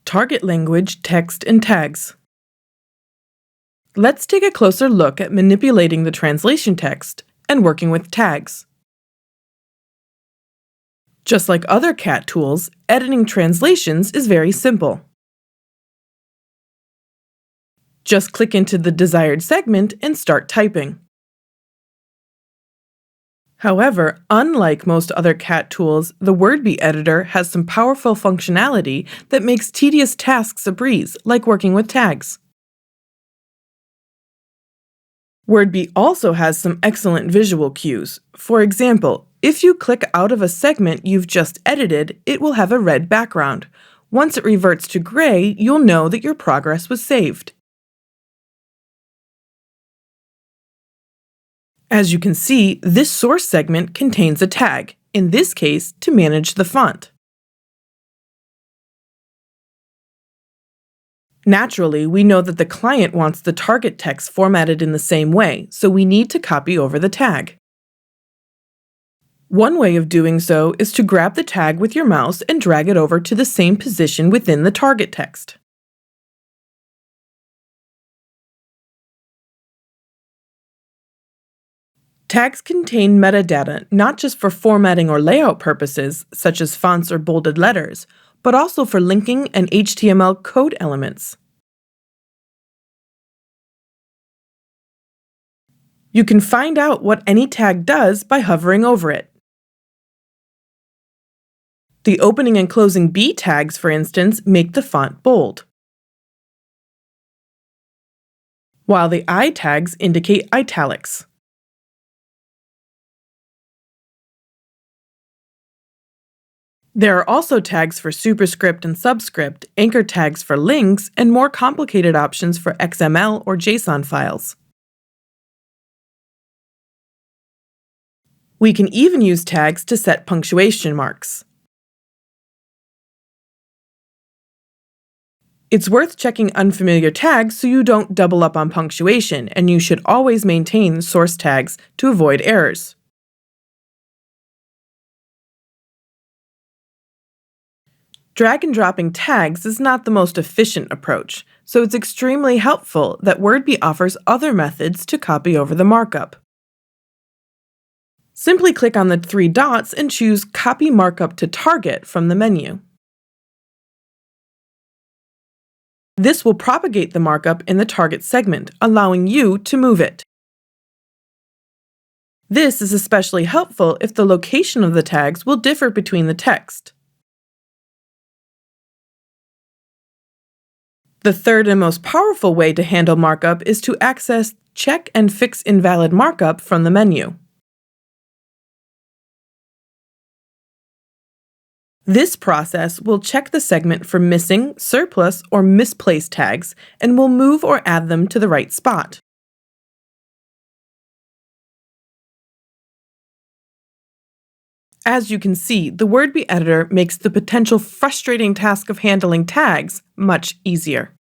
Target language, text, and tags. Let's take a closer look at manipulating the translation text and working with tags. Just like other CAT tools, editing translations is very simple. Just click into the desired segment and start typing. However, unlike most other CAT tools, the Wordbee editor has some powerful functionality that makes tedious tasks a breeze, like working with tags. Wordbee also has some excellent visual cues. For example, if you click out of a segment you've just edited, it will have a red background. Once it reverts to gray, you'll know that your progress was saved. As you can see, this source segment contains a tag, in this case to manage the font. Naturally, we know that the client wants the target text formatted in the same way, so we need to copy over the tag. One way of doing so is to grab the tag with your mouse and drag it over to the same position within the target text. Tags contain metadata not just for formatting or layout purposes, such as fonts or bolded letters, but also for linking and HTML code elements. You can find out what any tag does by hovering over it. The opening and closing B tags, for instance, make the font bold, while the I tags indicate italics. There are also tags for superscript and subscript, anchor tags for links, and more complicated options for XML or JSON files. We can even use tags to set punctuation marks. It's worth checking unfamiliar tags so you don't double up on punctuation, and you should always maintain source tags to avoid errors. Drag and dropping tags is not the most efficient approach, so it's extremely helpful that Wordbee offers other methods to copy over the markup. Simply click on the three dots and choose Copy Markup to Target from the menu. This will propagate the markup in the target segment, allowing you to move it. This is especially helpful if the location of the tags will differ between the text. The third and most powerful way to handle markup is to access Check and Fix Invalid Markup from the menu. This process will check the segment for missing, surplus, or misplaced tags and will move or add them to the right spot. As you can see, the Wordbee editor makes the potential frustrating task of handling tags much easier.